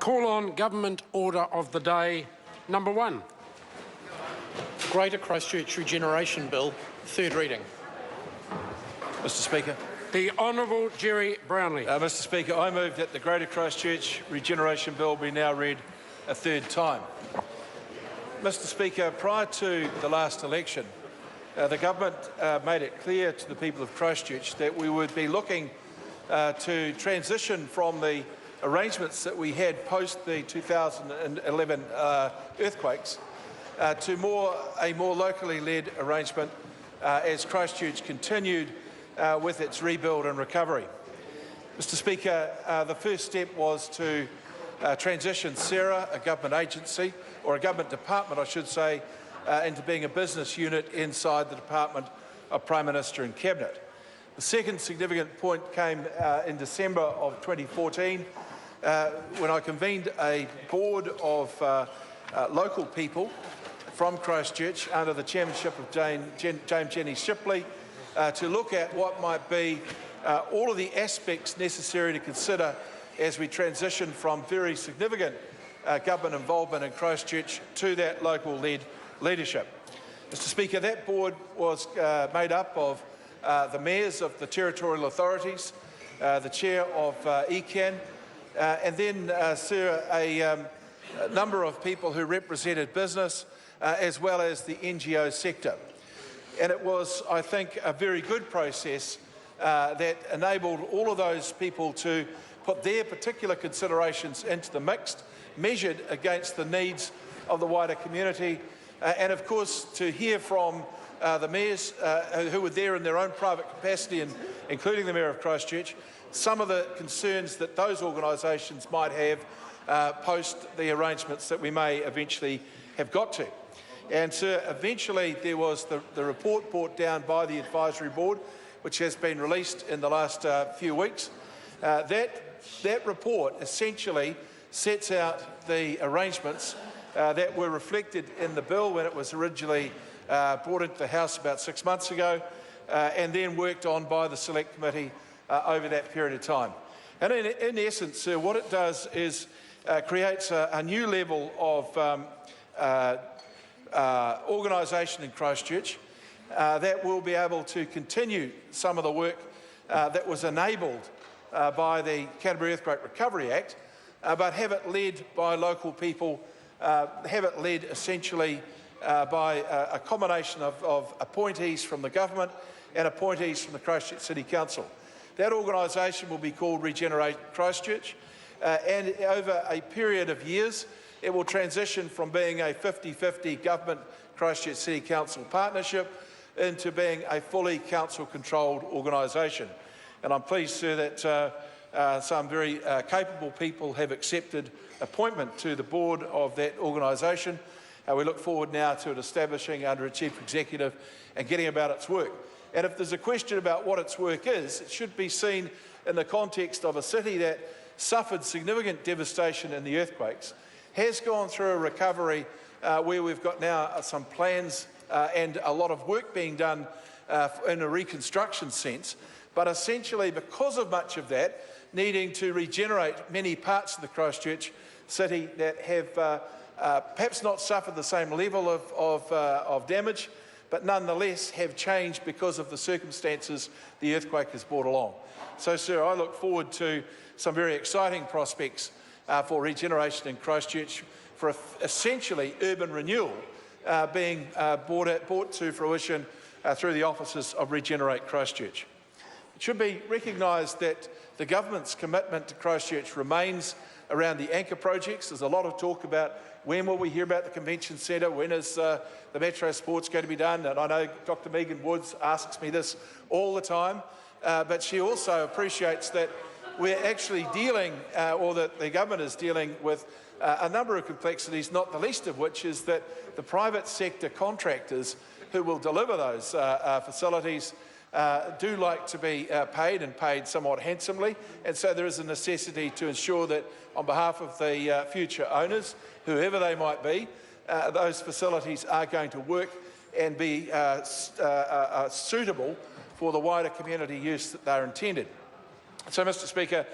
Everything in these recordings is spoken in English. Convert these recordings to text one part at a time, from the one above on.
Call on Government Order of the Day number 1. Greater Christchurch Regeneration Bill, third reading. Mr Speaker. The Honourable Jerry Brownlee. Mr Speaker, I move that the Greater Christchurch Regeneration Bill be now read a third time. Mr Speaker, prior to the last election, the government made it clear to the people of Christchurch that we would be looking to transition from the arrangements that we had post the 2011 earthquakes to a more locally led arrangement as Christchurch continued with its rebuild and recovery. Mr Speaker, the first step was to transition SERA, a government agency, or a government department I should say, into being a business unit inside the Department of Prime Minister and Cabinet. The second significant point came in December of 2014 when I convened a board of local people from Christchurch under the chairmanship of James Jenny Shipley to look at what might be all of the aspects necessary to consider as we transition from very significant government involvement in Christchurch to that local-led leadership. Mr Speaker, that board was made up of the mayors of the territorial authorities, the chair of ECAN, and then a number of people who represented business as well as the NGO sector. And it was, I think, a very good process that enabled all of those people to put their particular considerations into the mix, measured against the needs of the wider community, and of course to hear from the mayors who were there in their own private capacity, including the Mayor of Christchurch, some of the concerns that those organisations might have post the arrangements that we may eventually have got to. And so eventually there was the report brought down by the advisory board, which has been released in the last few weeks. That report essentially sets out the arrangements that were reflected in the bill when it was originally brought into the House about 6 months ago, and then worked on by the Select Committee over that period of time. And in essence, what it does is creates a new level of organisation in Christchurch that will be able to continue some of the work that was enabled by the Canterbury Earthquake Recovery Act, but have it led by local people, have it led essentially by a combination of appointees from the government and appointees from the Christchurch City Council. That organisation will be called Regeneration Christchurch, and over a period of years it will transition from being a 50-50 government Christchurch City Council partnership into being a fully council-controlled organisation. And I'm pleased, sir, that some very capable people have accepted appointment to the board of that organisation. We look forward now to it establishing under a chief executive and getting about its work. And if there's a question about what its work is, it should be seen in the context of a city that suffered significant devastation in the earthquakes, has gone through a recovery where we've got now some plans and a lot of work being done in a reconstruction sense, but essentially because of much of that, needing to regenerate many parts of the Christchurch city that have perhaps not suffered the same level of damage, but nonetheless have changed because of the circumstances the earthquake has brought along. So, sir, I look forward to some very exciting prospects for regeneration in Christchurch, for essentially urban renewal being brought to fruition through the offices of Regenerate Christchurch. It should be recognised that the government's commitment to Christchurch remains around the anchor projects. There's a lot of talk about when will we hear about the convention centre, when is the Metro Sports going to be done, and I know Dr Megan Woods asks me this all the time, but she also appreciates that we're actually dealing, or that the government is dealing with a number of complexities, not the least of which is that the private sector contractors who will deliver those facilities do like to be paid and paid somewhat handsomely, and so there is a necessity to ensure that on behalf of the future owners, whoever they might be, those facilities are going to work and be suitable for the wider community use that they're intended. So, Mr Speaker,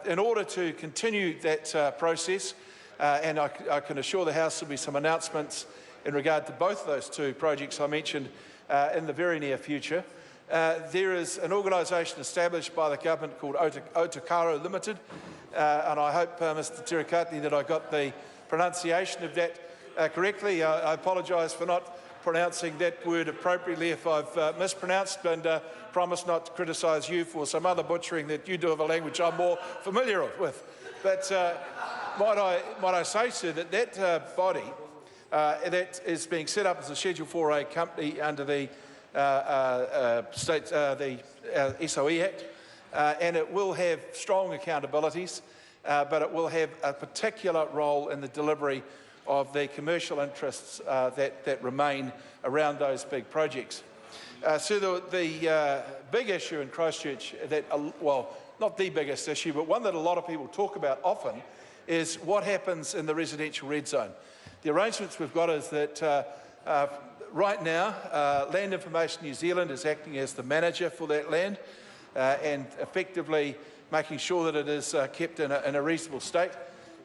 In order to continue that process, and I can assure the House there will be some announcements in regard to both of those two projects I mentioned in the very near future. There is an organisation established by the government called Otakaro Limited, and I hope, Mr Tirakati, that I got the pronunciation of that correctly. I apologise for not pronouncing that word appropriately if I've mispronounced, and promise not to criticise you for some other butchering that you do of a language I'm more familiar with. But might I say, sir, that body that is being set up as a Schedule 4A company under the SOE Act, and it will have strong accountabilities, but it will have a particular role in the delivery of the commercial interests that remain around those big projects. So the big issue in Christchurch, well, not the biggest issue, but one that a lot of people talk about often, is what happens in the residential red zone. The arrangements we've got is that right now, Land Information New Zealand is acting as the manager for that land and effectively making sure that it is kept in a reasonable state.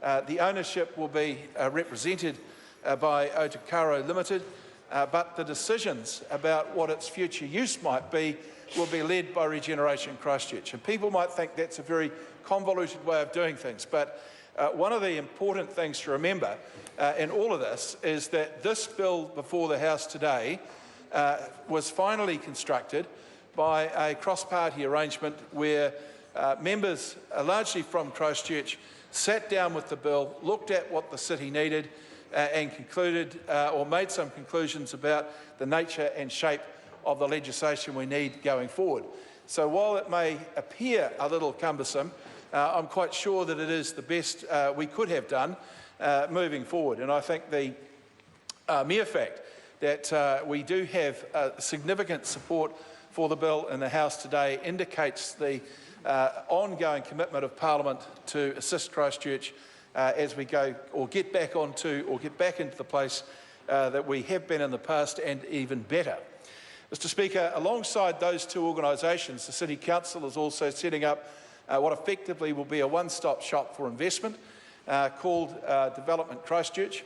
The ownership will be represented by Otakaro Limited, but the decisions about what its future use might be will be led by Regeneration Christchurch. And people might think that's a very convoluted way of doing things, but one of the important things to remember in all of this is that this bill before the House today was finally constructed by a cross-party arrangement where members, largely from Christchurch, sat down with the bill, looked at what the city needed and concluded or made some conclusions about the nature and shape of the legislation we need going forward. So while it may appear a little cumbersome, I'm quite sure that it is the best we could have done moving forward. And I think the mere fact that we do have significant support for the bill in the House today indicates the ongoing commitment of Parliament to assist Christchurch as we go or get back into the place that we have been in the past, and even better. Mr Speaker, alongside those two organisations, the City Council is also setting up what effectively will be a one-stop shop for investment called Development Christchurch.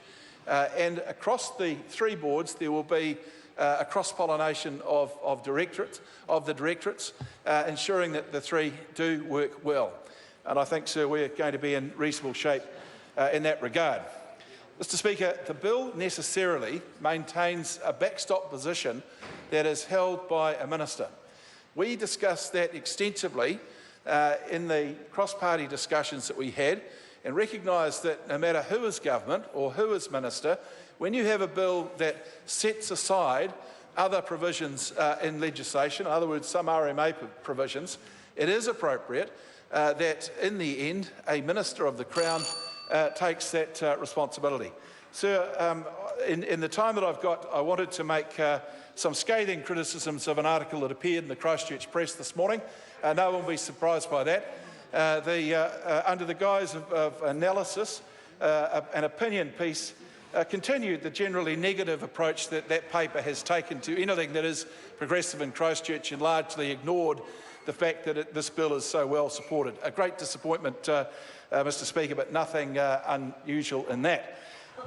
And across the three boards there will be a cross-pollination of the directorates, ensuring that the three do work well. And I think, sir, we're going to be in reasonable shape in that regard. Mr Speaker, the bill necessarily maintains a backstop position that is held by a minister. We discussed that extensively in the cross-party discussions that we had, and recognised that no matter who is government or who is minister, when you have a bill that sets aside other provisions in legislation, in other words, some RMA provisions, it is appropriate that in the end a Minister of the Crown takes that responsibility. Sir, in the time that I've got, I wanted to make some scathing criticisms of an article that appeared in the Christchurch Press this morning. No one will be surprised by that. Under the guise of analysis, an opinion piece continued the generally negative approach that that paper has taken to anything that is progressive in Christchurch, and largely ignored the fact that this bill is so well supported. A great disappointment, Mr Speaker, but nothing unusual in that.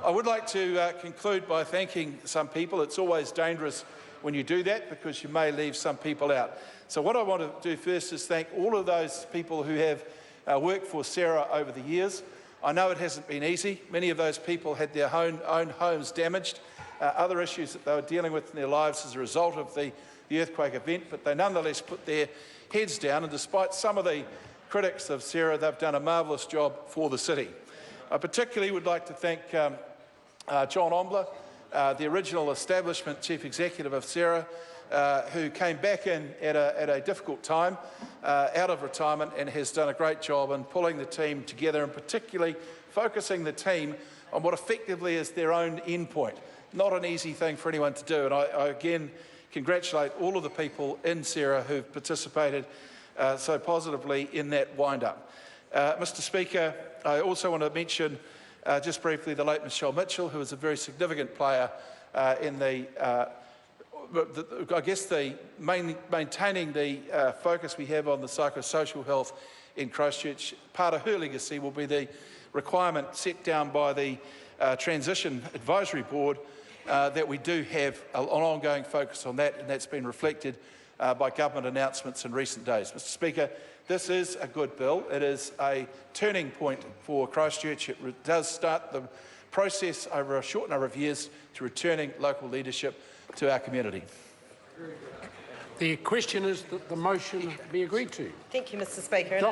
I would like to conclude by thanking some people. It's always dangerous when you do that because you may leave some people out. So what I want to do first is thank all of those people who have worked for Sarah over the years. I know it hasn't been easy. Many of those people had their own homes damaged, other issues that they were dealing with in their lives as a result of the earthquake event, but they nonetheless put their heads down, and despite some of the critics of Sarah, they've done a marvellous job for the city. I particularly would like to thank John Ombler, the original establishment chief executive of Sarah, who came back in at a difficult time out of retirement and has done a great job in pulling the team together, and particularly focusing the team on what effectively is their own endpoint. Not an easy thing for anyone to do, and I again congratulate all of the people in Sarah who've participated so positively in that wind-up. Mr Speaker, I also want to mention just briefly the late Michelle Mitchell, who was a very significant player in maintaining the focus we have on the psychosocial health in Christchurch. Part of her legacy will be the requirement set down by the Transition Advisory Board that we do have an ongoing focus on that, and that's been reflected by government announcements in recent days. Mr Speaker, this is a good bill. It is a turning point for Christchurch. It does start the process over a short number of years to returning local leadership to our community. The question is that the motion be agreed to. Thank you, Mr Speaker.